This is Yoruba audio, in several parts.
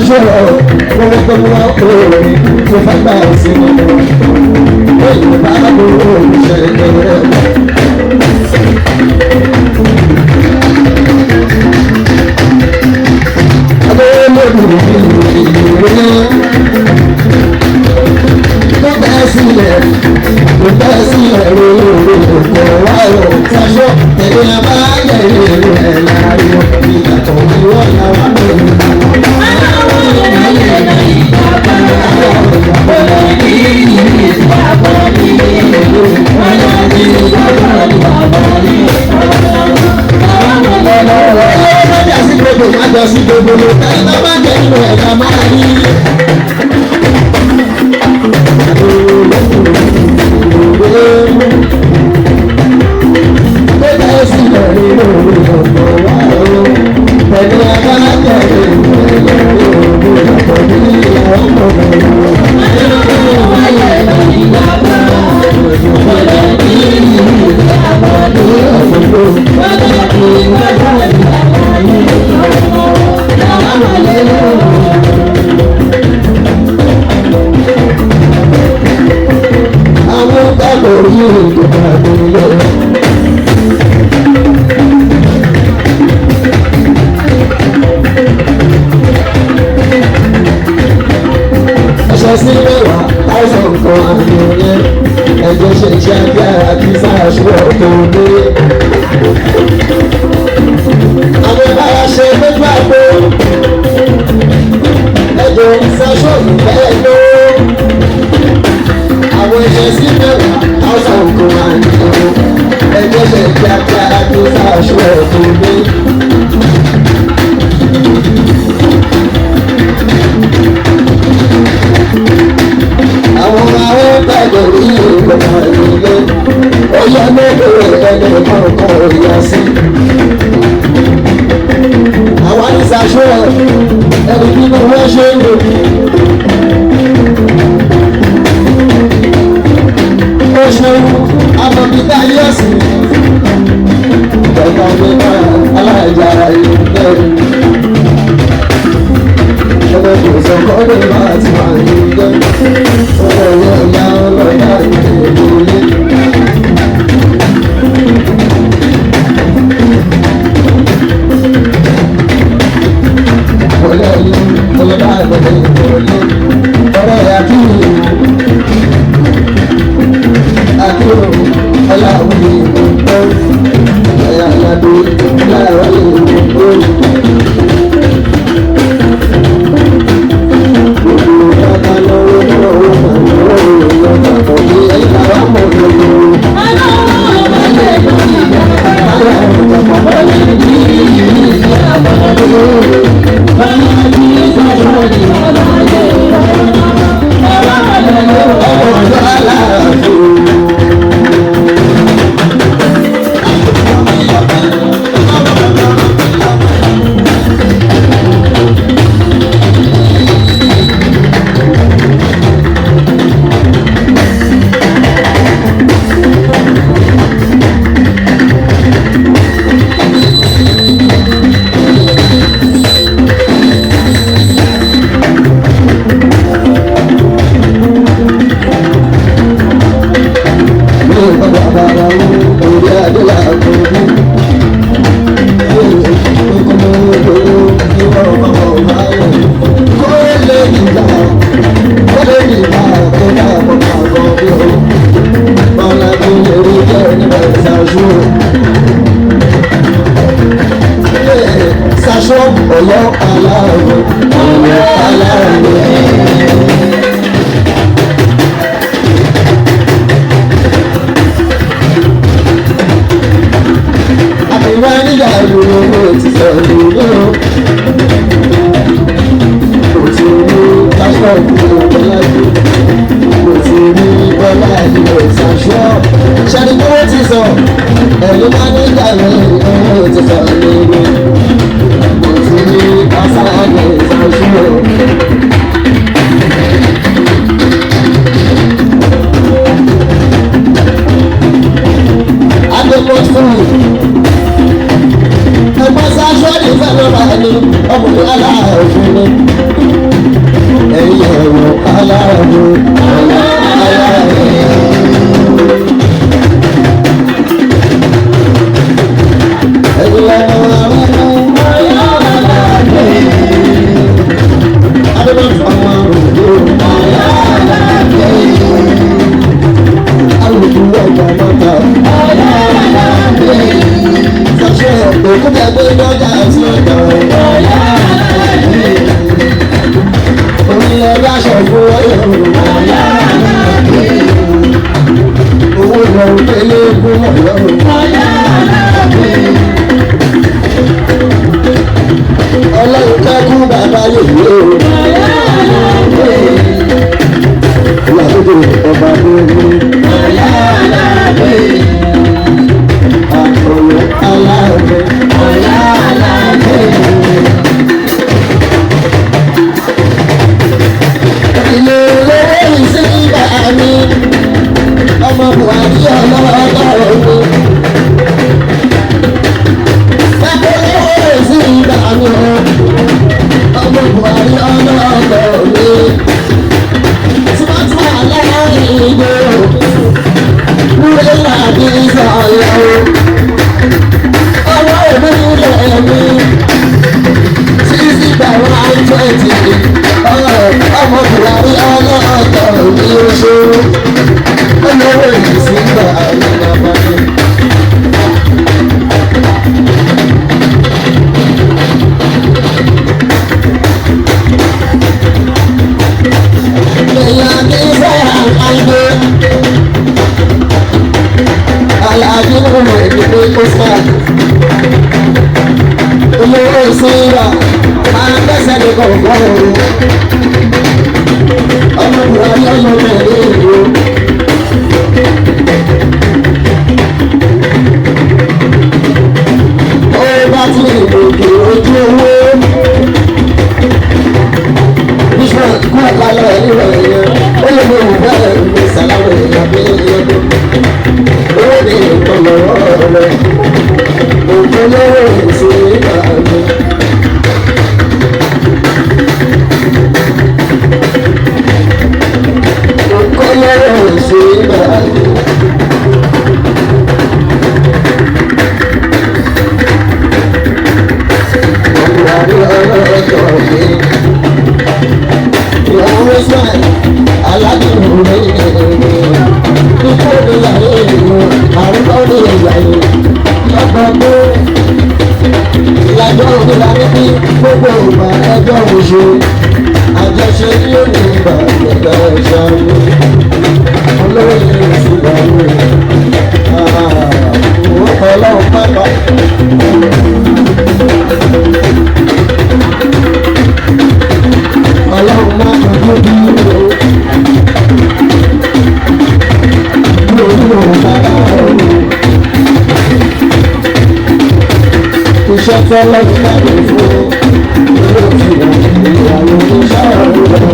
ṣàṣọrọ owó tó mú wá òòrùn tó fagbá sí i èyí bá bò ó ṣẹlẹ̀. Tó bẹ́ẹ̀ sílẹ̀ rúurú kò wá o ṣaṣọ tẹ̀lé abáyẹ̀ ìlú ẹ̀ láàrin ìyàtọ̀ ìwọ̀n làwọn lòun. Àjọsí gbogbo ló tẹ́lẹ̀ tó bá jẹ́ ìlú ẹ̀ka máa rí. Tó bá sí lórí lórí ọ̀pọ̀ wá o, pẹ̀lú abájẹ́ ìlú ẹ̀ka lórí ọ̀pọ̀ ní ìyàwó àwọn gbàgbọ́ yìí tó bá délé. Ẹ̀ṣẹ̀ sí mẹ́wàá táwọn kan àgbẹ̀yẹ ẹ̀jẹ̀ ṣe ṣe agbára kí sáàṣùwọ̀ tó dé. Àwọn ìbára ṣe lójú àgbo ẹ̀jẹ̀ ìṣàṣọ̀rù bẹ́ẹ̀ ló. Àwọn ẹ̀ṣẹ̀ sí mẹ́wàá táwọn kan àgbẹ̀yẹ ẹ̀jẹ̀ ṣe ṣe agbára kí sáàṣùwọ̀ tó dé. Àwọn gbàgbọ́ yìí ló máa ń lé ó yẹ lóde ẹni kọ̀ọ̀kan òyà sí. Àwọn àìsàṣọ ẹni nínú wọn ṣe ń lò. Ó ṣeun amọ̀bíta yẹ̀sì ìjọba nípa aláìjára ìlú bẹ́ẹ̀. Ọmọ kò sọ kọ́ ní máa ti wà ní ilé. Ọmọ ìyá ìyá ọlọ́yà ìlú ilé. Ọlọ́ yìí ọlọ́dà ìbọ̀dẹ̀ ìbọ̀lé. Ọ̀rọ̀ ìyá kí ni àkúrò ọláwùí ìbò ẹ̀yà àlàdé láàárọ̀ ìbò. Ọ̀yọ́ aláwọ̀ Ọ̀yọ́ aláwọ̀. Àbíwá nígbà ìlú ti sọ ìlú kò tí ní pásítọ̀tù ọ̀pọ̀lájú kò tí ní bọ́lá ìlú ìsàṣọ́ ṣáàdì tó wọ́n ti sọ ẹ̀lú bá nígbà ìlú ti sọ ìlú. Ẹgbẹ́ sáṣọ́ ní fẹ́ lọ́ba ẹni ọkùnrin aláàfin ni. ẹ̀yẹ ẹ̀wọ̀n aláàbò aláàbò. ẹ̀yẹ ẹ̀wọ̀n aláàbò aláàbò. adébọ̀ fọmọ òjò aláàbò. alùpùpù ọjà mọ́ta aláàbò. sàṣẹ òkúta gbé lọ́jà sí ọjà aláàbò. onílẹ̀ bá ṣọ̀gbọ́n ọ̀yọ́ owó ìrọ̀rùn tẹ́lẹ̀ gún ọ̀yọ́ ọlọ́run kẹ́kún bàbá yòówó ìyàwó ọba lórí àkọlù aláàbẹ̀ ilé olówó ìsìnkà mi ọmọ buhari ọlọ́ọ̀lọ́ọ̀ mi pápá olówó ìsìnkà mi ọmọ buhari ọlọ́ọ̀lọ́ọ̀ mi tímọ́tímọ́ aláàrin ìgbò lórí làbí ìsọ̀yọ̀ ọwọ́ òbí ilẹ̀ mi sísí gbàrún àìtọ́ẹ̀tì ọmọ buhari ọlọ́ọ̀tọ̀ ní oṣù olówó ìsìnkà àyànàbàdì. èèyàn kì í fẹ́ àgbẹ̀ aláàbí nínú ìdílé kóṣà olówó ìsìnkà máa ń gbẹ́sẹ̀ ní kọ̀ọ̀kan òru ọmọ buhari ọlọ́ọ̀tọ̀ ní ìlú. láti ìgbòkè ojú owó bishop kú àkàlẹ̀ ìrọ̀ èèyàn ó lè mú ìbẹ̀rẹ̀ ìlú sàlámù ìyàbí ìyàbí owó ní ìtọ́lọ́wọ́ rẹ̀ òjò lówó ìṣe ìgbàgbé. òkò lówó ìṣe ìgbàgbé. Gbogbo ìgbà ẹjọ́ òṣè àjọṣe tí ó ní ìgbà ìgbà ìṣàmì olóyè ìṣùgbàwò òun ọlọ́run pápá. ọlọ́run má kọjú bí lórí òun bàbá òun iṣẹ́ tọ́lọ́run bá lè fún ìyàwó tó ṣàròyìn lọ.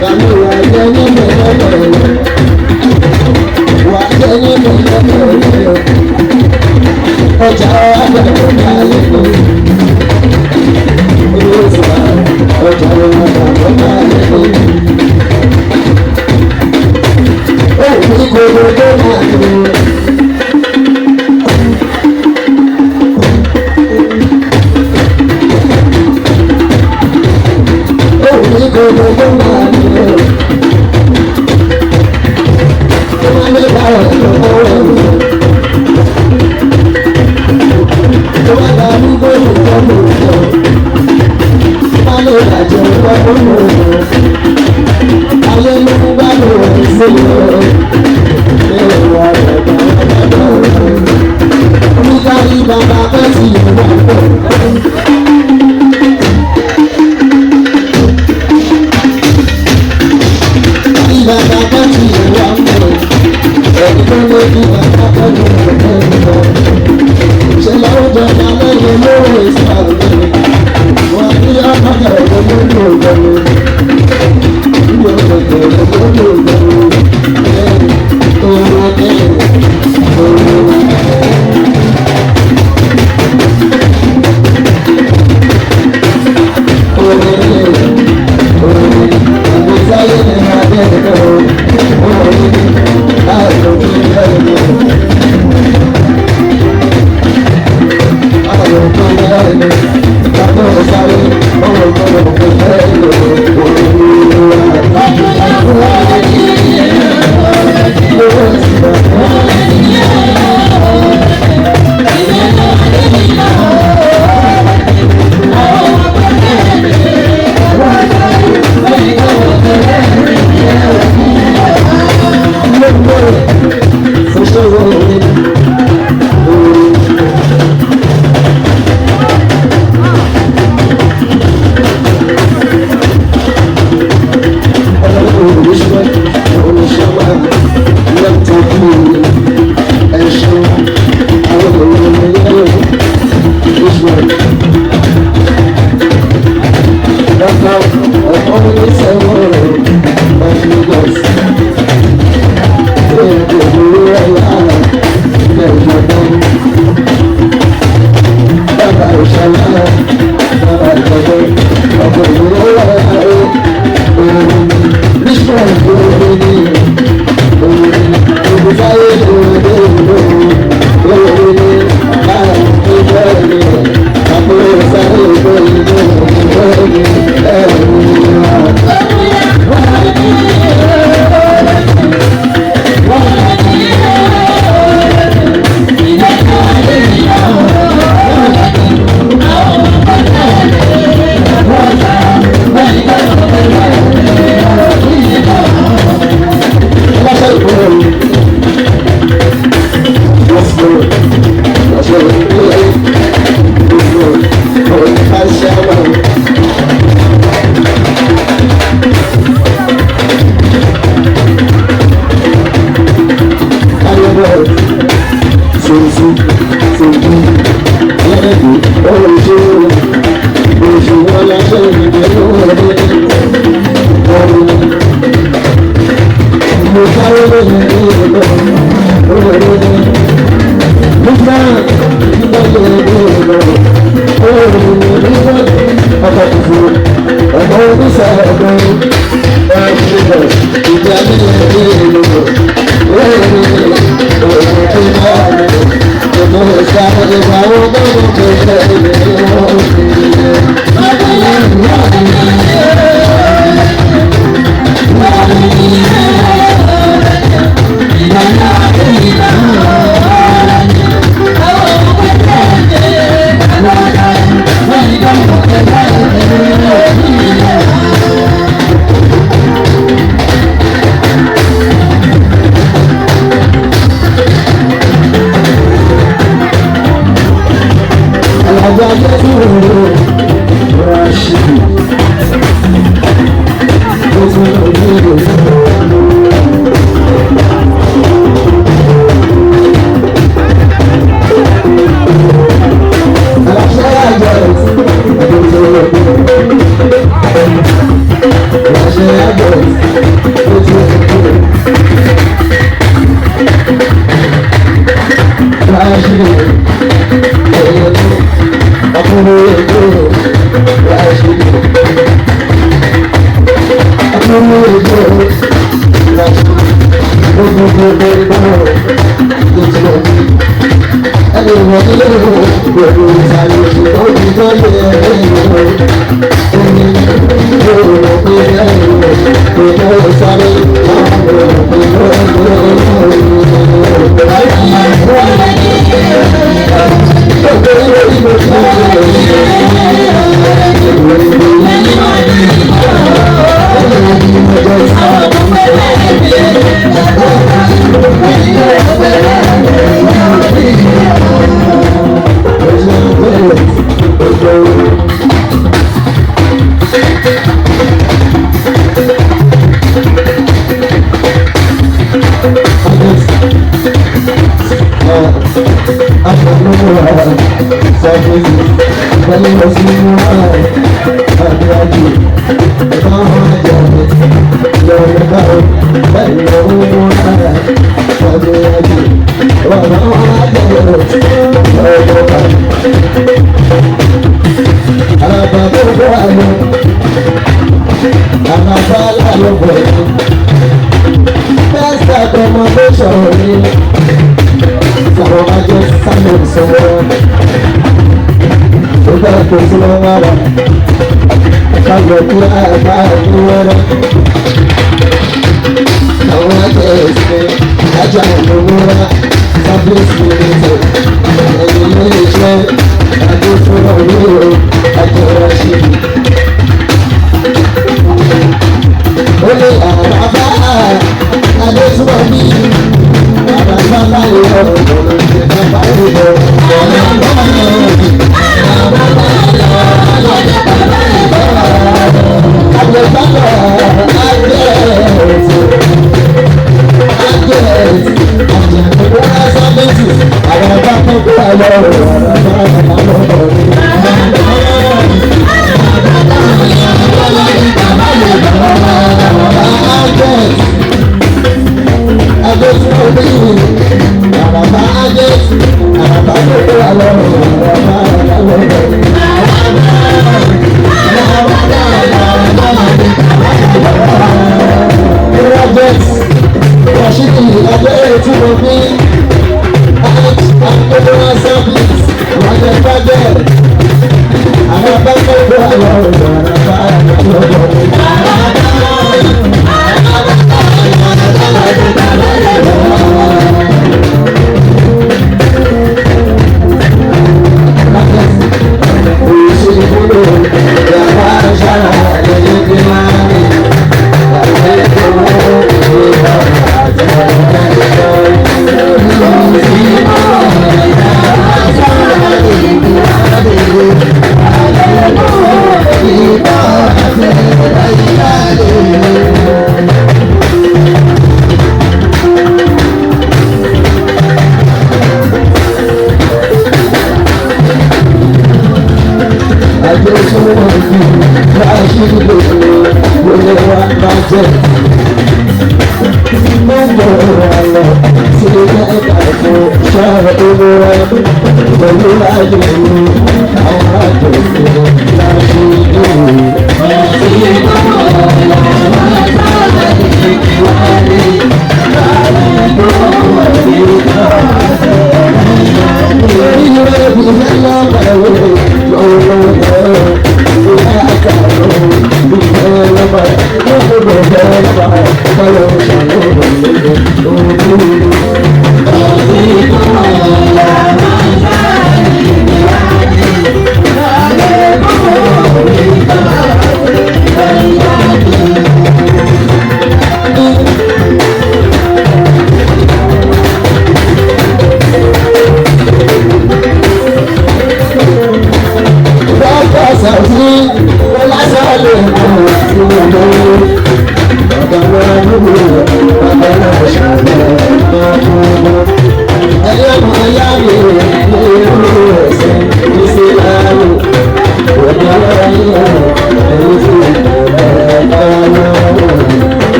Bàmí wà jẹ́ nínú ẹlẹ́gbẹ̀rẹ̀ wà jẹ́ nínú ẹlẹ́gbẹ̀rẹ̀ ọjà àgbẹ̀rẹ̀ báyìí lọ. Owó ìfà ọjà àgbẹ̀rẹ̀ báyìí lọ. Ó ní gbogbo tó máa lò. Gbogbo tó máa lò. Ó máa ń lé báyọ̀ lọ́wọ́ rẹ̀. ẹni bàbá ọ̀sáré ọ̀rọ̀ ìgbọ́dọ̀ kò fẹ́ lò bá tó sí lọ́wọ́ rẹ̀ kájọ kí àgbà ìwé rẹ̀ àwọn àjẹ́ ìsìn ajá ìlúwúrà sábẹ́sì ìrìnsẹ̀ ẹ̀yìn ilé iṣẹ́ adéfúnra oníhòòhò àjọyọ̀ ṣe. ó ní àràbá adéfúnra bí àràbá láyé ọ̀rọ̀ ìjọba ìbò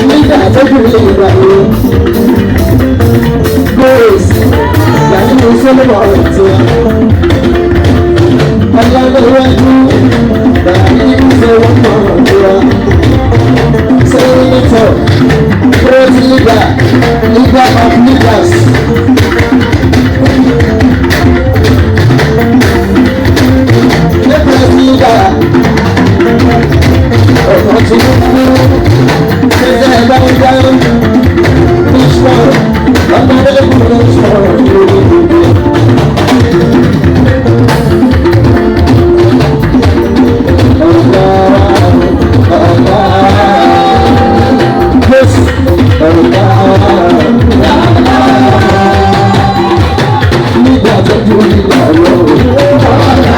nígbà tó kù lè gbà yé grace yàrá ní sọ́lọ́mọ̀ ọ̀tí ọlọ́dọ̀wájú yàrá ní sọ́lọ́mọ̀ ọ̀tí sẹ́yìnítọ̀ great leader of leaders. Ọ̀nà tí ó kú ṣẹ̀ṣẹ̀ gbáńgbáń ní sọ̀rọ̀ ọ̀nàdẹ́kùn ló sọ̀rọ̀ lórí gbogbo. Ọ̀gá Jésù ọ̀gá nígbà tó dúró nígbà lọ́wọ́.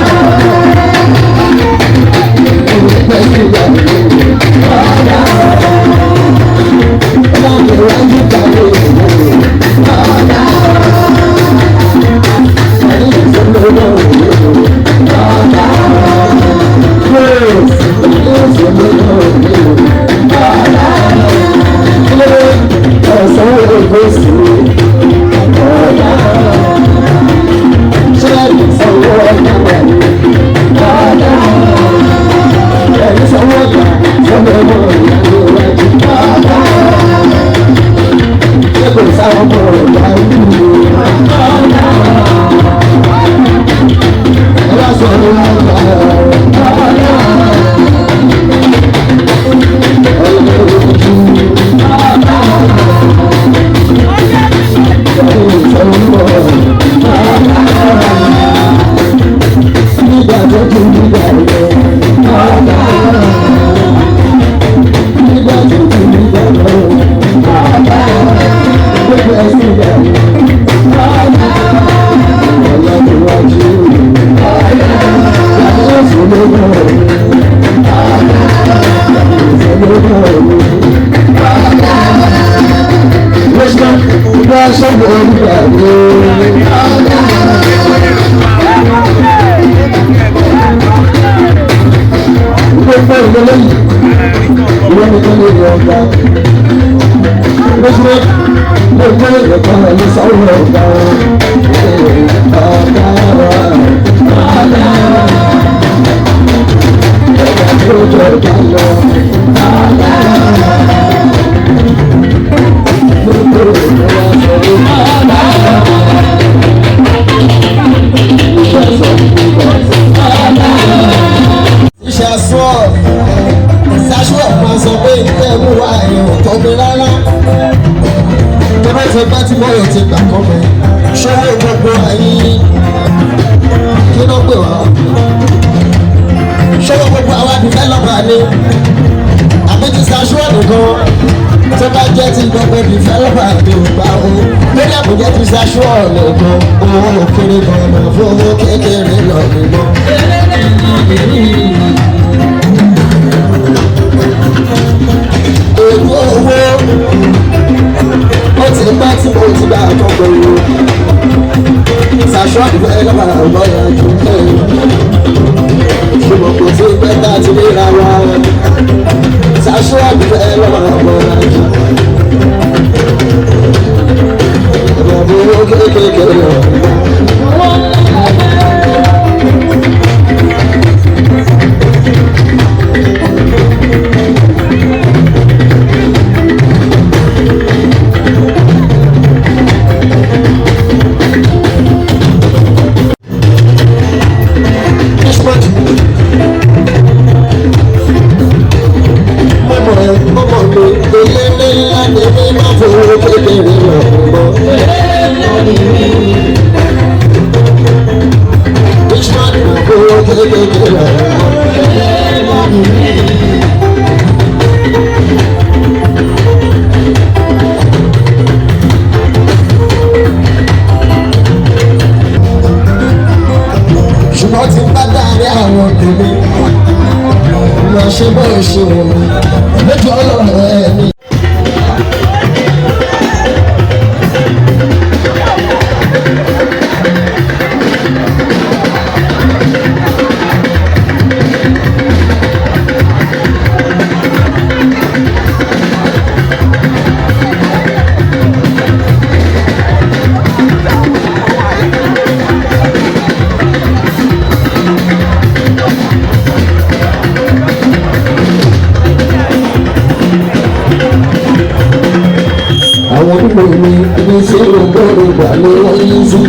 wà ní wọ́n yí sí.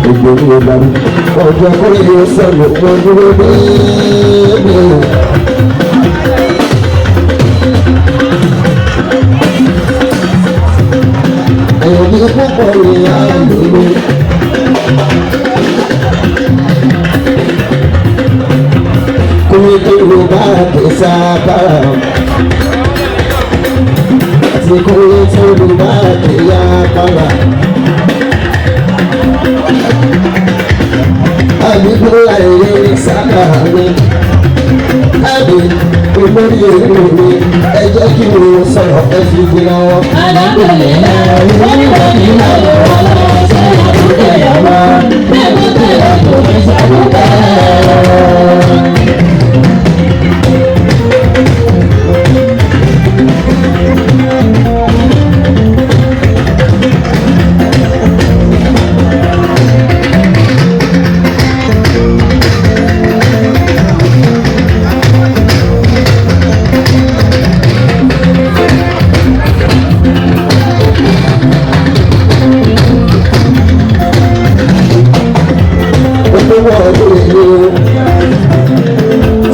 Gbogbo ní ìbámu ọjọ́ kọ́lé yóò sọ̀rọ̀ wọ́n dúró déédé. Ẹ̀yọ̀ ní púpọ̀ ní àgbègbè. Kúrò tó bá tẹ̀sà bára. Àti kúrò tó bá tẹ̀yà bára. Àbíkú láìlé ní sábà mi. Káàdì ìmọ̀rí èrò mi. Ẹ jẹ́ kí mo sọ̀rọ̀ ẹ fi di lọ́wọ́. Alábẹ̀lẹ̀ náà wọ́n ní wọ́n ní lọ́wọ́ ọlọ́wọ́ sọ̀rọ̀ lókè yàrá. Bẹ́ẹ̀ ló tẹ̀lé kò ní sàbùkẹ́.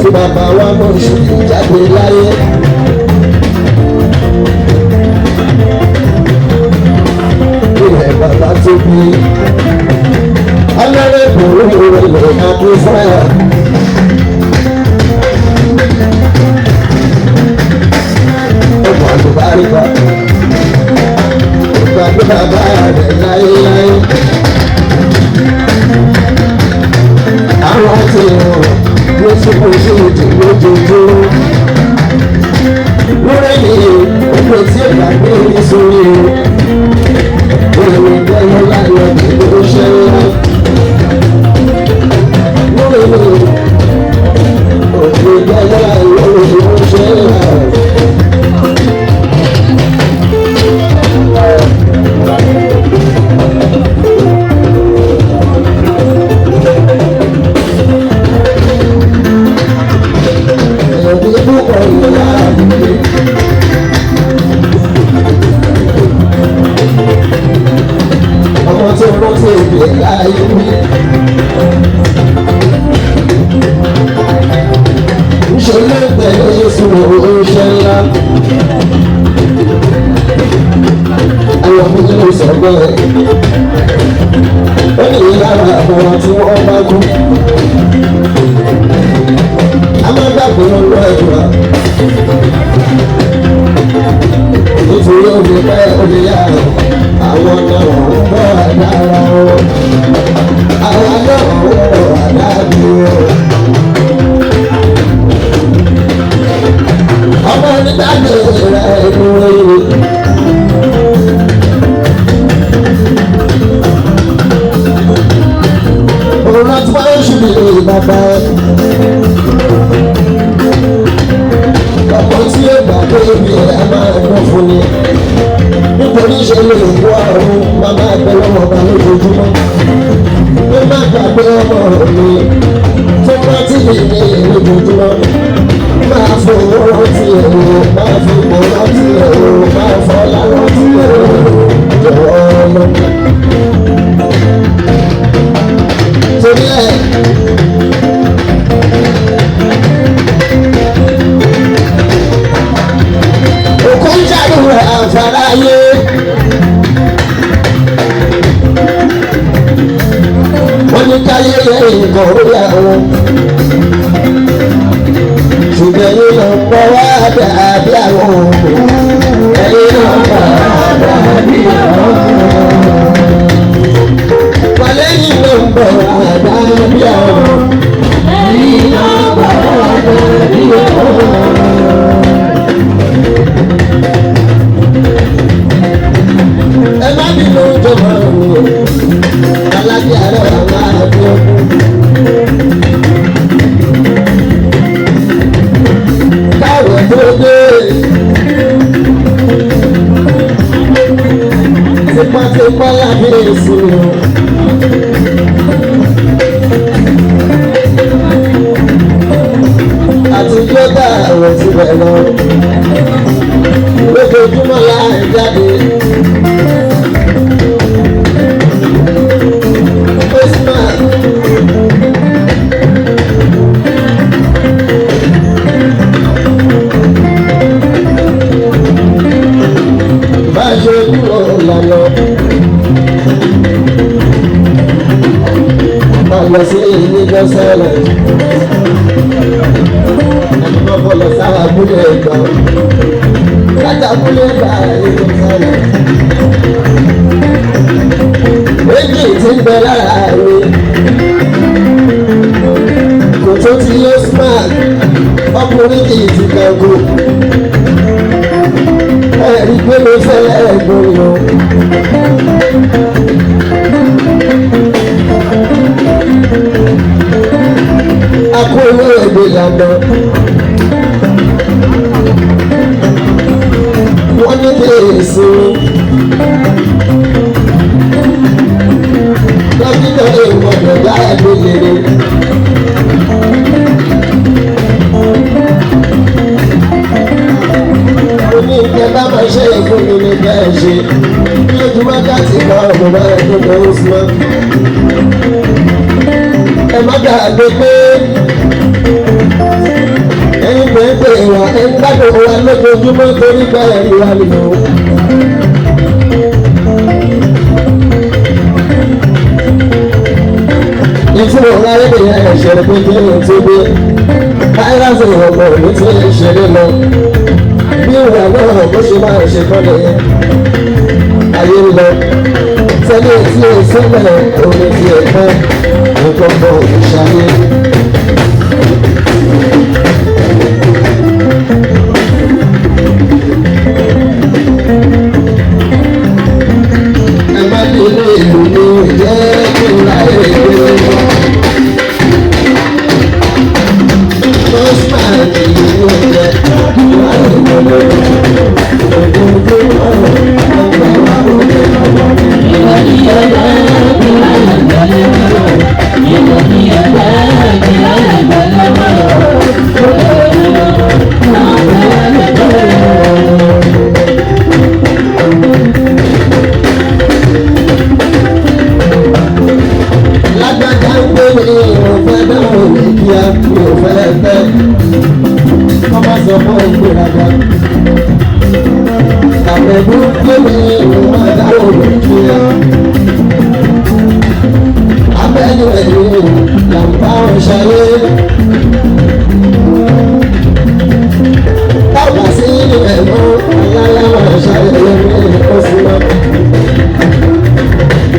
Tí bàbá wa mọ̀ ṣe jáde láyé. Ilẹ̀ bàbá tó bí alẹ́rẹ́ ìbòrò ìrẹ̀lẹ̀ àdúfáà. Ọmọ àlùbáríkà ìgbàgbé bàbá rẹ̀ láyéláyé. Àwọn tí ló sọ́kò ṣe ètò lójoojúmọ́. Lórí èyí, ọ̀pọ̀ tí ìgbà gbé ní sórí o. Olùwé gbẹ́yọ́ láyọ̀ nínú iṣẹ́ ńlá. Lórí èyí, òkè gbẹ́yọ́ láyọ̀ nínú iṣẹ́ ńlá. Ọmọ tó rántí èdè láyé mi. Ńṣe ló ń tẹ̀lé Jésù oríṣẹ́ ńlá. Àwọn ọmọ tó sọ bẹ́ẹ̀. Ó ní lára àwọn tí wọ́n bá kú. A máa gbàgbé wọn lọ ẹ̀dùn à. Nítorí òde pẹ́ òde yá àwọn náà ń bọ̀ àdára o. Àwọn náà ń bọ̀ àdábì o. Ọmọ onídàgbé rẹ̀ inú rere. Òun rántí wáyé ṣùgbọ́n ìlú bàbá ẹ̀. Ọmọ tí ó gbà pé ibi ẹ̀ máa ń gbọ́ fún ni. Nítorí ṣe lè wọ ọ̀run màmá ẹgbẹ́ lọ́wọ́ ọba lójoojúmọ́. Ó má gbàgbé ọmọ mi tó rántí mi ní lójoojúmọ́. Máa fowó rántí èrò, máa fipò rántí èrò, máa fọlá rántí èrò. Jọ̀wọ́ ọmọ. Torí ẹ̀. Àfàráyé wọ́n ní káyé nǹkan orí àwọn ṣùgbọ́n yín lọ pọ̀ wá dàbí àwọn ẹ̀yìn lọ pọ̀ wá dàbí àwọn wàlẹ́yìn lọ pọ̀ wá dàbí àwọn ẹ̀yìn lọ pọ̀ wá dàbí àwọn. Ẹ má bínú jọba òun alájà rẹ̀ àwọn àbí ọkùn. Káwọ̀ tó dé. Tipátipá lábẹ́ ìsinmi. Àtijọ́ dá àwọn tí bẹ́ẹ̀ lọ. Lójoojúmọ́ láì jáde. Christmas. Bá a ṣe kúrò lọ́nà. Lọ sí ilé gbọ́sẹ̀lẹ̀. Ẹni máa bọ̀ lọ sára abúlé ẹ̀gbọ́n. Láti abúlé ẹ̀gbà ilé gbọ́sẹ̀lẹ̀. Méjì tí ń bẹ lára mi. Kò tó ti yé smart. Ọkùnrin kì í ti kẹ́kù. Ẹ̀rí pé mo fẹ́lẹ́ ẹ̀gbọ́n lọ. Akóló èdè lànà. Wọ́n ní kí èsì. Dókítà ìwọ̀dọ̀ dá ẹ̀mí lére. Mo ní ìjẹ́ bá máa ṣe ìfún mi ní bẹ́ẹ̀ ṣe. Lójú wákàtí kan ọ̀gbọ̀n máa ń tó lọ́wọ́ sí wọn. Ẹ má gbàgbé pé ẹ̀yin pé pé ìwà ẹ̀ ń gbádùn wa lójoojúmọ́ torí bẹ́ẹ̀ ni wà nínú. Ìfúnná arábìnrin ẹ̀ṣẹ̀ pé kí ni ti gbé fáírásì ọ̀gbọ̀n ní ti ṣeré lọ. Bí ìwà náà bó ṣe máa ṣe kọ́ nìyẹn. Ayé ń lọ. Tẹ́lẹ̀ tí o sílẹ̀ omi ti ẹ̀kọ́ nǹkan bọ̀ ìṣàlẹ̀. Ẹ má bí ilé ìlú ní ìjẹ́ kí n láyé ìgbé. Bọ́sùmáà kì í ní oúnjẹ láyé ìgbé. Lágbájá ń gbé mi ìrọ̀fẹ́ dáhùn ní kíá mi ò fẹ́ fẹ́. Wọ́n bá sọ fún ìgbéraga. Àpẹ̀bú gbé mi ìrọ̀fẹ́ dáhùn ní kíá. Abẹ́nu ẹ̀yìn làǹbá ọ̀ṣayé. Táwọn sí inú ẹ̀mọ́ aláyáwọ̀ ọ̀ṣayé lórí oṣù náà.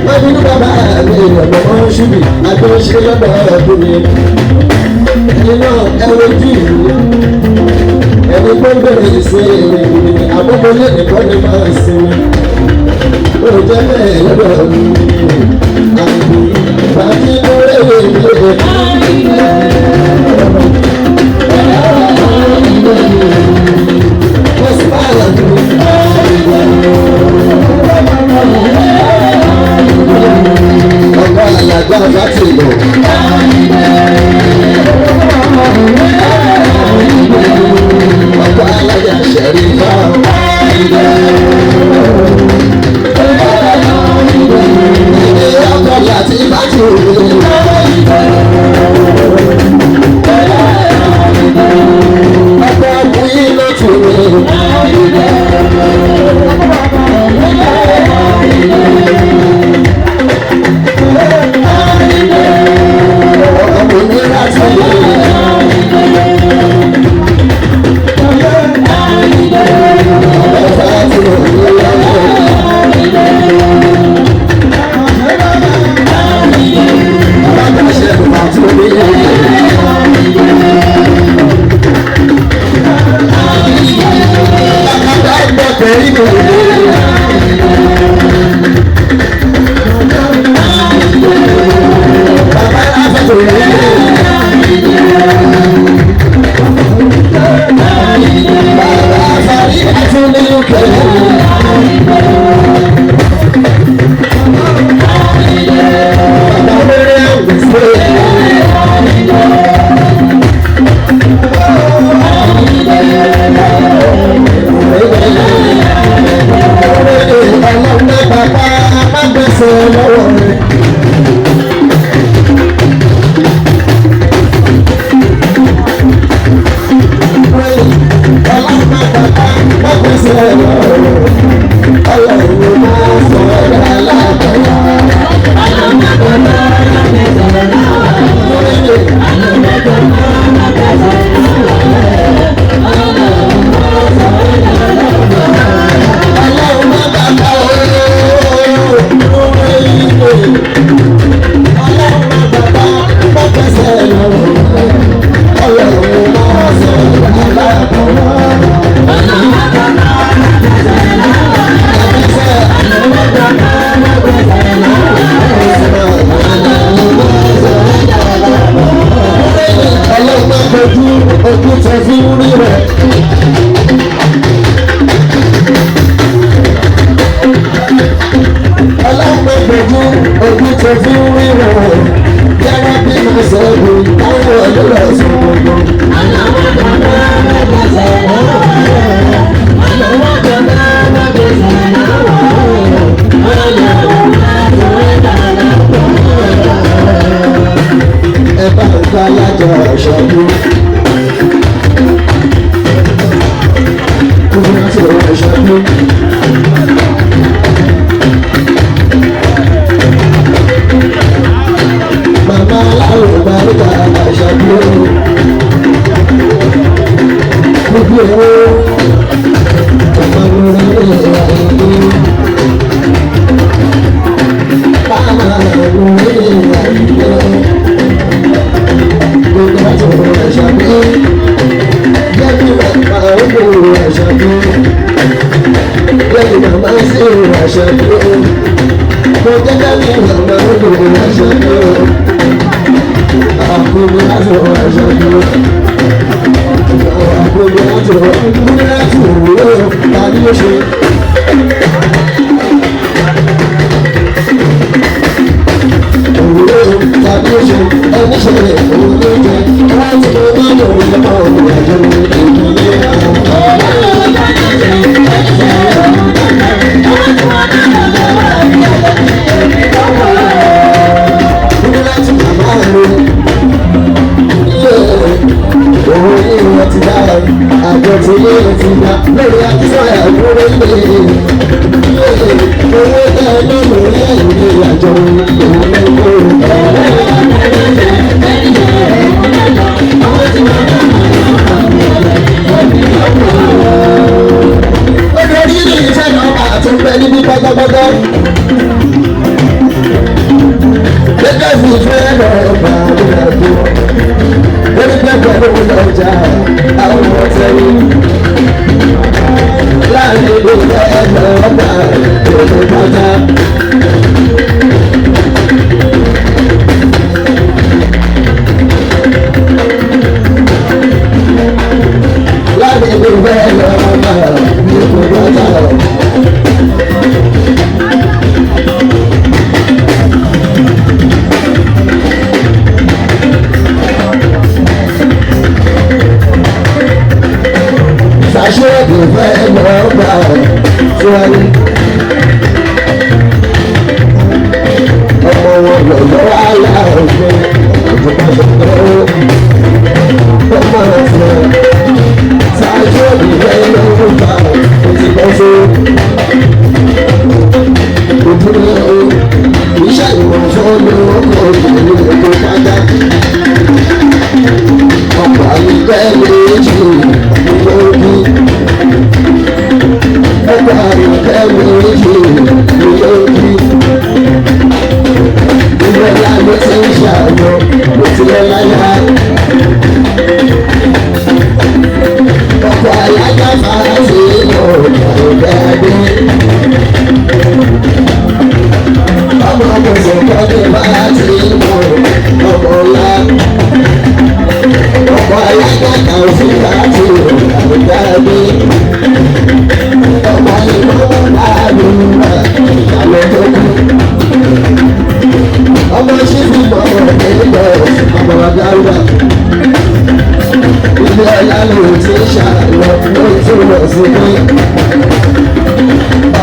Wọ́n bínú bàbá mi ìrọ̀lẹ́ wọn ṣubì àjọ ṣe lọ́dọ̀ ọdún mi. Ẹni náà ẹwọ́ jù ìlú. Ẹni tó ń bẹ̀rẹ̀ ìṣe ìrìn àbúkọ lé nìkan ní máa sinmi. Ó jẹ́ bẹ́ẹ̀ lọ́dọ̀ mi. Àbí bàtí mo rẹ̀wé ìdílé. Mo sì bá àlàjò. Ọ̀gá àlàgbà láti lò. Ọ̀gá alájà ṣẹ̀rí bá. Ilé ọkọ̀ láti bá ti rí. Ọkọ̀ ọkùnrin ló tù mí. Ọkùnrin láti rí. Ọkọ̀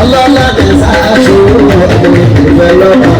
ọlọ́lá ní sáájú ọ̀dọ̀ ìfẹ́ lọ́wọ́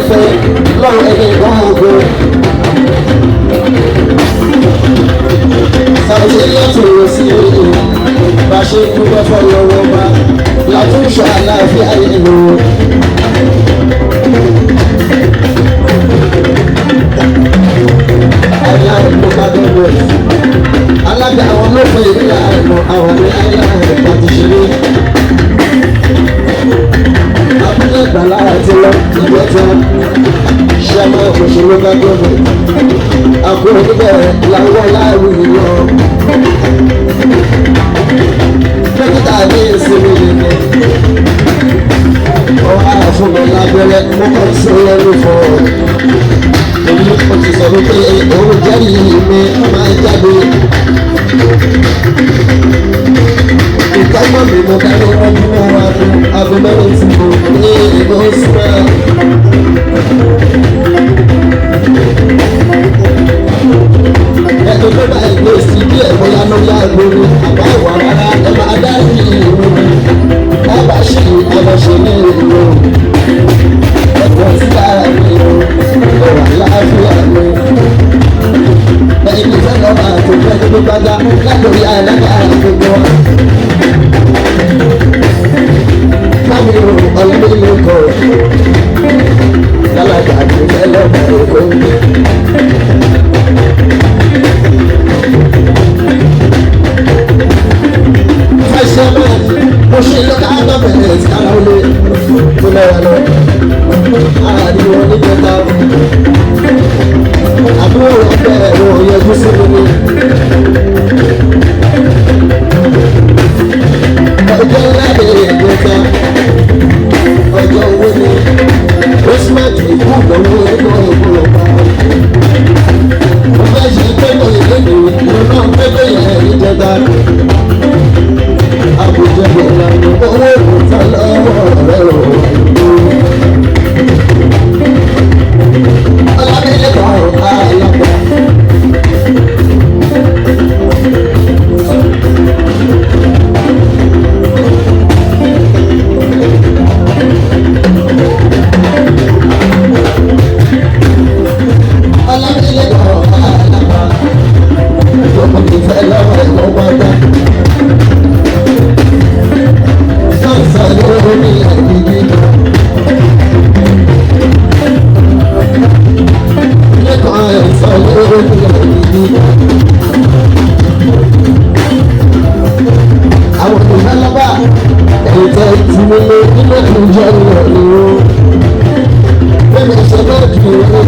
fẹ́ lọ́wọ́ ẹni gbọ́ngbò. Sàbí lọ́tún lọ sí òye bá ṣe kú lọ́fọ́ lọ́wọ́ bá látúnṣe àlàáfíà yẹn lò. Àyà ìgbọ́ká gbọ́dọ̀ alága àwọn olóògbé ìlà àìmọ̀ àwọn ní àyà ìgbà ti ṣeré. Abúlé ìgbàlá àti lọ ìgbẹ́ta ṣẹ́mọ́ òṣèlú bá gbọ́dọ̀. Àbúrò níbẹ̀ làwọn láàrú ìlọ. Dókítà ní ìsinmi nìyẹn. Ọ̀hà àfúnmi lábẹ́rẹ́ mọ́kàn sí lẹ́nu fọ́. Èmi kò ti sọ wípé òun jẹ́rìí mi máa jáde. Ìtọ́gbọ́n mi mo dáná ọdún mẹ́wàá fún aago mẹ́rin tí mo ní ìbò sílẹ̀. Ẹ̀dùn tó bá ẹgbẹ́ sí bí ẹ̀kọ́ ya ló yá lórí àbá ìwà rárá ẹ máa dárí ìlú mi. Ẹ bá ṣe ìkọlọ́ṣe ní ìlú. Ẹ̀gbọ́n sí ara mi o, ọ̀rọ̀ àláfíà mi. Ẹ̀yin ìfẹ́ lọ́ba àti ìfẹ́ tó gbájá látòrí àìlága gbogbo. Bámi o, ọlọ́dún ló kọ̀. Lálága àti ìfẹ́ lọ́ba èkó. Mo ṣe lọ́ka àtọ̀bẹ̀rẹ̀ sí ara olè tó lọ́wọ́ lọ. Àdìwọ̀ nígbàtà àbúrò ọ̀pẹ ẹ̀rọ yẹjú sí mi ní. Ọjọ́ láti ìgbẹ́ta ọjọ́ owó ni Rosmati ìkú ìgbọ̀nwó nígbà ìgbọ̀nwó pa. Mo fẹ́ ṣe pẹ́pẹ́ ìlédè ìrọ̀nà pẹ́pẹ́ yẹn nígbàtà. Àbújá ìlànà owó ìta lọ́wọ́ rẹ̀ o. Ọlábílẹ̀ kan àlàpà. Ọlábílẹ̀ kan àlàpà. Ìjọba ti fẹ́ lọ́wọ́ ẹ̀kọ́ pátá. Àwọn ìfẹ́lọ́bà ètò ìtìmílẹ̀ nínú ìjọ ìrọ̀lẹ́ bẹ́ẹ̀ ṣe bẹ́ẹ̀ kì í rẹ̀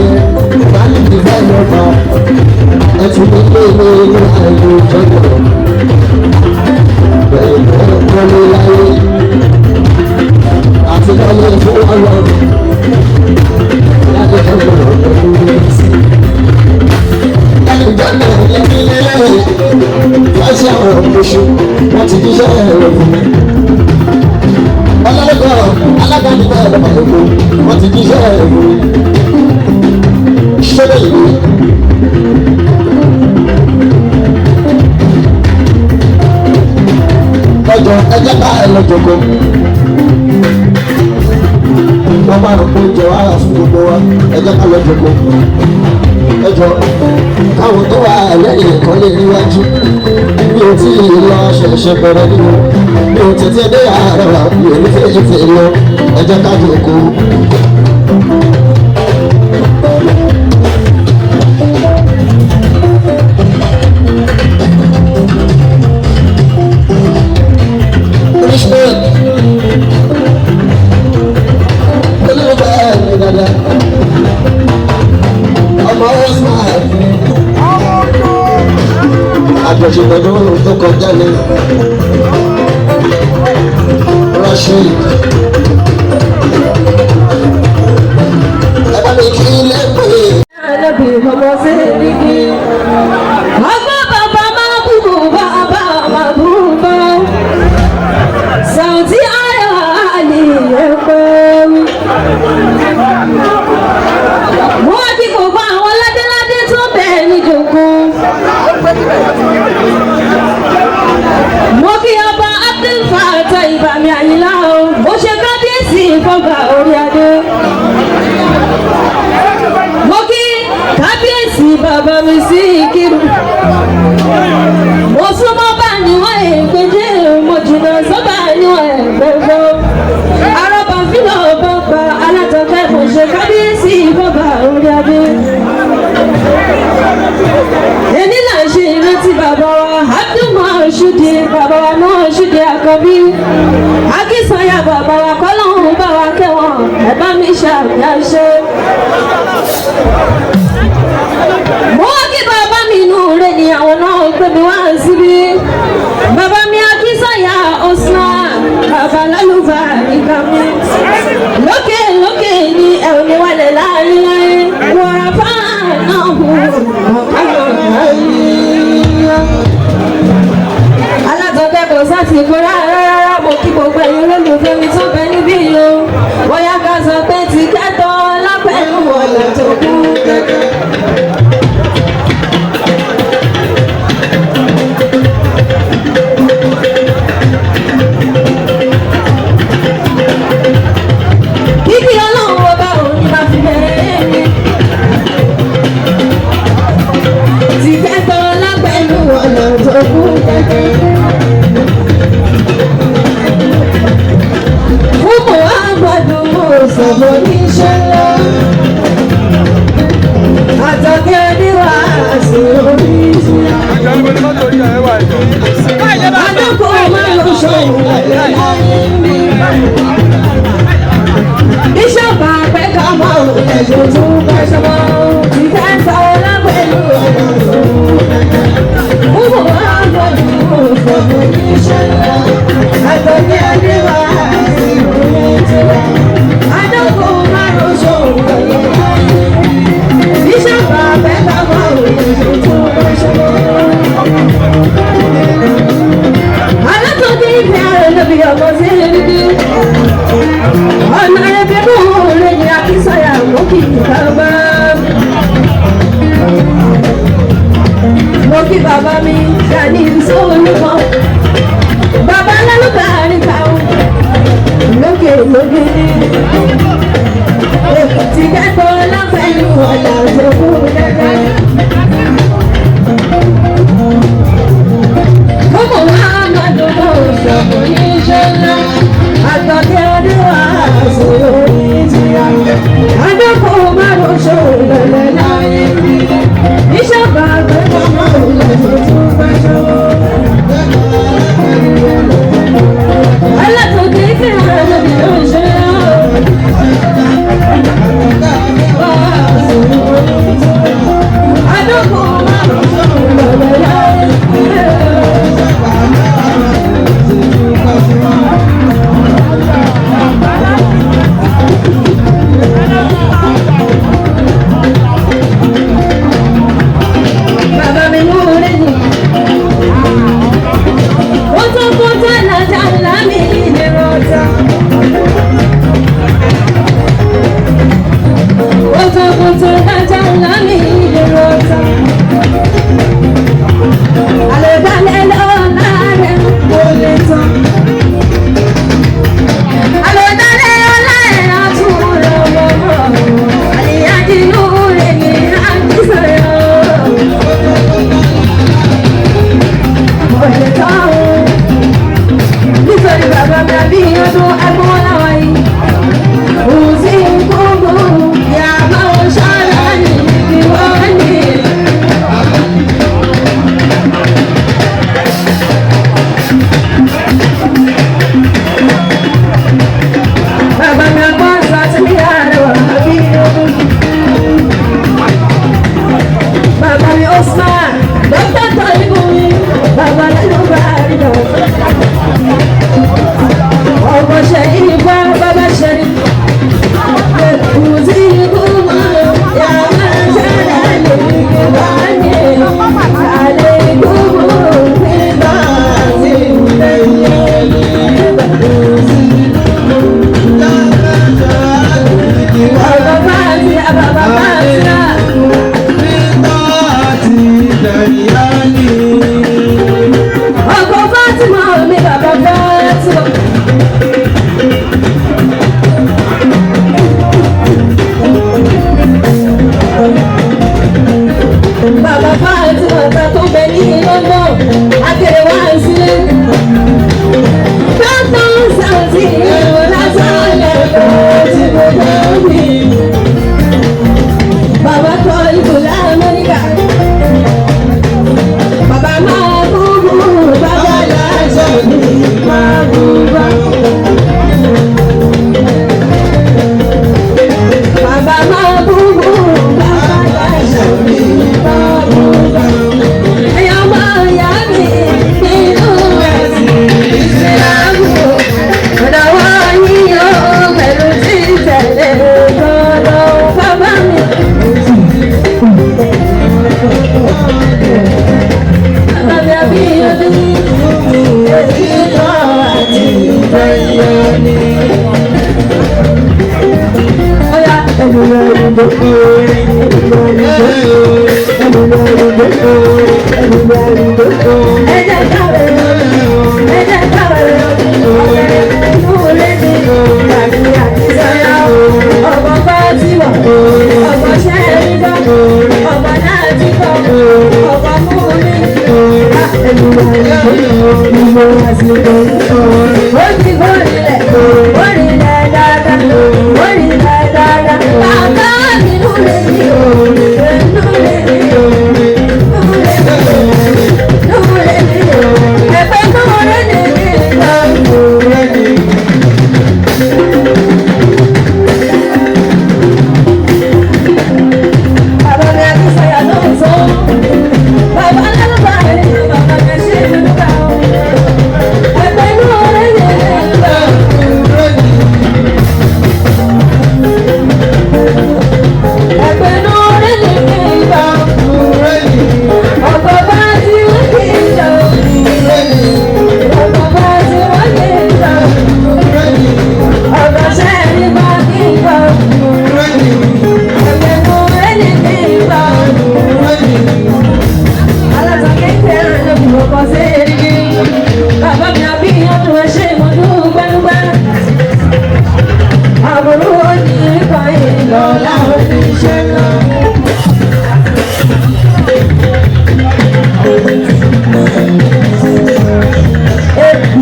báyìí ìfẹ́lọ́bà ẹ̀tìmílẹ̀ ní inú àìlú ìjọ ìrọ̀lẹ́ bẹ́ẹ̀ bẹ́ẹ̀ kọ́lé láyé àti lọ́lé fún ọlọ́run láti ọ̀gbọ̀n ọ̀gbọ̀n sí. Ìjọba ẹ̀mí lẹ́yìn láti àwọn oṣù wọ́n ti jíṣẹ́ ẹ̀rọ fún mi. Ọlọ́dọ̀ alágbàdìgbà ẹ̀rọ àyẹ̀wò wọ́n ti jíṣẹ́ ẹ̀rọ fún mi. Ṣẹ́lẹ̀ ìwé. Lọ́jọ́ ẹjẹ́ bá ẹ lọ́jọ́ kan. Wọ́n máa rò pé oúnjẹ wàhálà fún gbogbo wa ẹjẹ́ ká lọ́jọ́ kan. Ẹjọ́ káwọn tó wà lẹ́yìn ẹ̀kọ́ lè níwájú bí o ti lọ ṣẹ̀ṣẹ̀ bẹ̀rẹ̀ nínú bí o tètè dé àárọ̀ wà bí o ní fẹ́ tètè lọ ẹjẹ́ ká jókòó. Àjọṣepọ̀ tó kọjá ní Rashid. Ẹ bá mi kí lẹ́gbẹ̀ẹ́. Ẹlẹ́bí ọmọ sí nígi. Ọgbọ́n bàbá máa kú bàbá máa kú bọ́. Sàùtì ayọ̀ àlè ẹ̀pẹ́. Wọ́n ti kò bá àwọn ládéládé tó bẹ̀ẹ́ níjòkó. Mo kí ọba Abdul Fatai Ìbàmí Àyìnlá o, mo ṣe kábíyèsí ìfọ̀gbà orí adé. mi sí ìkírù. Mo súnmọ́ bá níwọ̀n ègbèjì, mo jìnnà sọ́bà níwọ̀n ẹ̀gbẹ́gbẹ́. Arọ́bà fílọ̀ bọ́gbà alátọ̀kẹ́ kò ṣe kábíyèsí bọ́gbà orí adé. Èní là ń ṣe ìrántí bàbá wa, Abdulmoshood bàbá wa Moshood Àkànbí. Akínsànyà bàbá wa kọ́lọ́hún bá wa kẹ́wọ̀n, ẹ bá mi ṣàgbàṣe. Mo wá kí bàbá mi inú rẹ̀ ni àwọn náà gbé mi wá síbí. Bàbá mi Akínsànyà Osman, bàbá lálùbà ìgbà mi. Lókè lókè ni ẹ ò ní wálé láàrin láyé. Wọ̀rọ̀ fáà náà hù alátọ̀kẹ́ kò sáti kó rárá, mo kí gbogbo ẹ̀yin olólùfẹ́ mi tó bẹ níbí yìí o. Bóyá ká sọ pé ti kẹ́tọ́ lápẹ̀lú ọ̀nà tó kú kẹ́kẹ́. Kíkí ọlọ́run ọba òní máa fi bẹ̀rẹ̀ mi. Ti kẹ́tọ́ lápẹ̀lú ọ̀nà tó kú kẹ́kẹ́. Sọ̀bọ̀ níṣẹ́ lọ, àtọ̀kẹ́ oníwà sí oríṣi. Adókò máa lọ ṣòwò láyé mi. Bíṣọ̀pù àpẹ́ká máa ń ẹ̀jọ̀ tó bẹ́ sọ́mọ́. Ìfẹ́ sọ lápẹ̀lú ọ̀nà tó kẹ́kẹ́. Fúnbọ̀ wá gbọ́dọ̀ sọ̀bọ̀ níṣẹ́ lọ, àtọ̀kẹ́ oníwà sí oríṣi. Adókò máa lọ ṣòwò láyé mi. Bíṣọ̀pù àpẹ́ká máa ń ẹ̀jọ̀ tó bẹ́ sọ́mọ́. Alátọ̀kẹ́ ìfẹ́ ààrẹ lóbi ọmọ sí ẹni. Ọ̀nà ẹbí mú rẹ̀ ní Akínsànyà mú kí bàbá. Mo kí bàbá mi Gani Solomon. Bàbá lálùbá àríkà o. Lókè lókè ní. Ti kẹ́kọ̀ọ́ lápẹ̀lú ọ̀nà tó kú gẹ́gẹ́. Fúnbọ̀ wá máa dùnkọ̀ òṣèlú ní ṣẹlẹ̀. Àtọ̀kẹ́ oníwà sí oríṣi. Adókò máa lọ ṣòwò láyé mi. Bíṣọ̀pù àgbẹ̀kọ̀ máa ń lọ tó bá ṣòwò. Alátọ̀kẹ́ ìfẹ́ rẹ̀ lóbi ló ń ṣe ọ́.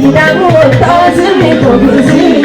ìdààmú òótọ́ sí mi kò kì í sí.